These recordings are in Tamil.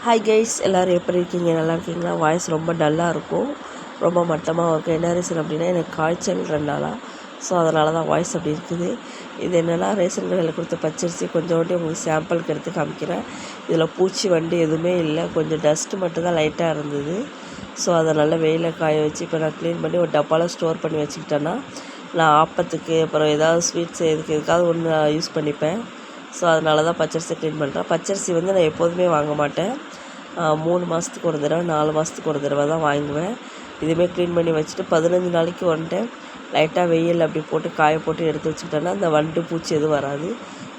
ஹாய் கைஸ், எல்லோரும் எப்படி இருக்கீங்க? நல்லா இருக்கீங்களா? வாய்ஸ் ரொம்ப டல்லாக இருக்கும், ரொம்ப மட்டமாக இருக்கும். என்ன ரீசன் அப்படின்னா, எனக்கு காய்ச்சல் 2 நாளாக. ஸோ அதனால தான் வாய்ஸ் அப்படி இருக்குது. இது என்னென்னா, ரேஷன் கடையில் கொடுத்த பச்சரிசி கொஞ்சோண்டி உங்களுக்கு சாம்பிளுக்கு எடுத்து காமிக்கிறேன். இதில் பூச்சி வண்டு எதுவுமே இல்லை, கொஞ்சம் டஸ்ட்டு மட்டும்தான் லைட்டாக இருந்தது. ஸோ அதை நல்லா வெயிலில் காய வச்சு இப்போ நான் க்ளீன் பண்ணி ஒரு டப்பாவில் ஸ்டோர் பண்ணி வச்சுக்கிட்டேன்னா, நான் ஆப்பத்துக்கு அப்புறம் ஏதாவது ஸ்வீட் செய்யறதுக்கு எதுக்காவது ஒன்று யூஸ் பண்ணிப்பேன். ஸோ அதனால தான் பச்சரிசி க்ளீன் பண்ணுறேன். பச்சரிசி வந்து நான் எப்போதுமே வாங்க மாட்டேன். 3 மாதத்துக்கு ஒரு தடவை, 4 மாதத்துக்கு ஒரு தடவை தான் வாங்குவேன். இதுமாரி க்ளீன் பண்ணி வச்சுட்டு 15 நாளைக்கு ஒன் டைம் லைட்டாக வெயில் அப்படி போட்டு காய போட்டு எடுத்து வச்சுக்கிட்டேன்னா அந்த வண்டு பூச்சி எதுவும் வராது.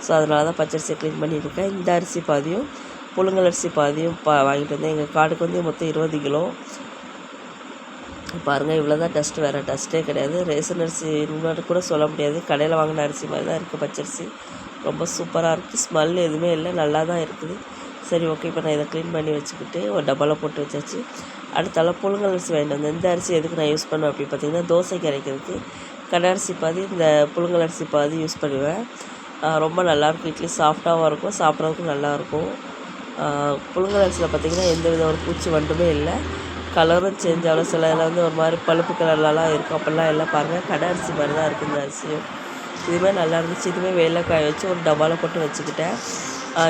ஸோ அதனால தான் பச்சரிசியை க்ளீன் பண்ணியிருக்கேன். இந்த அரிசி பாதியும் புழுங்கல் அரிசி பாதியும் வாங்கிட்டு வந்தேன். எங்கள் காடுக்கு வந்து மொத்தம் 20 கிலோ. பாருங்கள், இவ்வளோ தான் டஸ்ட்டு, வேறு டஸ்ட்டே கிடையாது. ரேஷன் அரிசி இன்னொரு கூட சொல்ல முடியாது, கடையில் வாங்கின அரிசி மாதிரி தான் இருக்குது பச்சரிசி. ரொம்ப சூப்பராக இருக்குது, ஸ்மெல் எதுவுமே இல்லை, நல்லா தான் இருக்குது. சரி, ஓகே, இப்போ நான் இதை க்ளீன் பண்ணி வச்சுக்கிட்டு ஒரு டப்பாவில் போட்டு வச்சாச்சு. அடுத்தால புழுங்கல் அரிசி வாங்கிட்டு வந்தேன். இந்த அரிசி எதுக்கு நான் யூஸ் பண்ணுவேன் அப்படின்னு பார்த்தீங்கன்னா, தோசைக்கு அரைக்கிறதுக்கு கடை அரிசி பாதி, இந்த புழுங்கல் அரிசி பாதி யூஸ் பண்ணுவேன். ரொம்ப நல்லாயிருக்கும், இட்லி சாஃப்டாகவும் இருக்கும், சாப்பிட்றதுக்கும் நல்லாயிருக்கும். புழுங்கல் அரிசியில் பார்த்திங்கன்னா எந்த வித ஒரு பூச்சி வண்டுமே இல்லை, கலரும் சேஞ்ச் ஆகலாம். சில இதில் வந்து ஒரு மாதிரி பழுப்பு கலர்லலாம் இருக்கும், அப்படிலாம் எல்லாம் பாருங்கள், கடை அரிசி மாதிரி தான் இருக்குது இந்த அரிசியும். இதுவுமே நல்லா இருந்துச்சு. இதுவுமே வெயிலில் காய வச்சு ஒரு டப்பாவில் போட்டு வச்சுக்கிட்டேன்.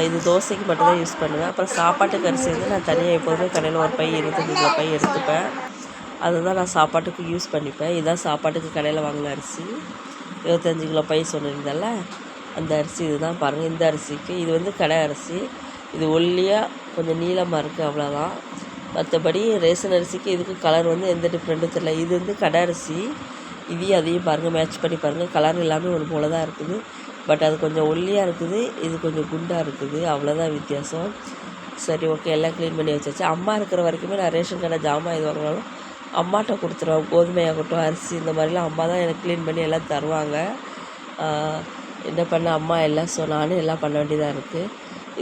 இது தோசைக்கு மட்டும்தான் யூஸ் பண்ணுவேன். அப்புறம் சாப்பாட்டுக்கு அரிசி வந்து நான் தனியாக எப்போதுமே கடையில் ஒரு பை 25 கிலோ பை எடுத்துப்பேன். அதுதான் நான் சாப்பாட்டுக்கு யூஸ் பண்ணிப்பேன். இதுதான் சாப்பாட்டுக்கு கடையில் வாங்கின அரிசி, 25 கிலோ பை சொன்னிருந்தேன்ல, அந்த அரிசி இதுதான். பாருங்கள், இந்த அரிசிக்கு இது வந்து கடை அரிசி. இது ஒல்லியாக கொஞ்சம் நீளமாக இருக்குது, அவ்வளோதான். மற்றபடி ரேஷன் அரிசிக்கு இதுக்கு கலர் வந்து எந்த டிஃப்ரெண்ட்டும் தெரியல. இது வந்து கடை அரிசி. இதையும் அதையும் பாருங்கள், மேட்ச் பண்ணி பாருங்கள். கலர் எல்லாமே ஒரு போல தான் இருக்குது. பட் அது கொஞ்சம் ஒல்லியாக இருக்குது, இது கொஞ்சம் குண்டாக இருக்குது, அவ்வளோதான் வித்தியாசம். சரி, ஓகே, எல்லாம் க்ளீன் பண்ணி வச்சாச்சு. அம்மா இருக்கிற வரைக்குமே நான் ரேஷன் கடை ஜாமான் எது வாங்கினாலும் அம்மாட்ட கொடுத்துருவேன். கோதுமையாகட்டும், அரிசி, இந்த மாதிரிலாம் அம்மா தான் எனக்கு க்ளீன் பண்ணி எல்லாம் தருவாங்க. என்ன பண்ண அம்மா எல்லாம் நானும் எல்லாம் பண்ண வேண்டியதாக இருக்குது.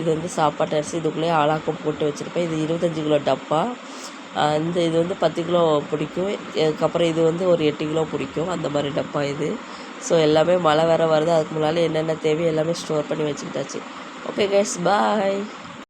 இது வந்து சாப்பாட்டு அரிசி, இதுக்குள்ளேயே ஆளாக்கம் போட்டு வச்சுருப்பேன். இது 25 கிலோ டப்பா. இது வந்து 10 கிலோ பிடிக்கும். அதுக்கப்புறம் இது வந்து ஒரு 8 கிலோ பிடிக்கும், அந்த மாதிரி டப்பா இது. ஸோ எல்லாமே மழை வேறு வருது, அதுக்கு முன்னாலே என்னென்ன தேவையோ எல்லாமே ஸ்டோர் பண்ணி வச்சுக்கிட்டாச்சு. ஓகே கைஸ், பாய்.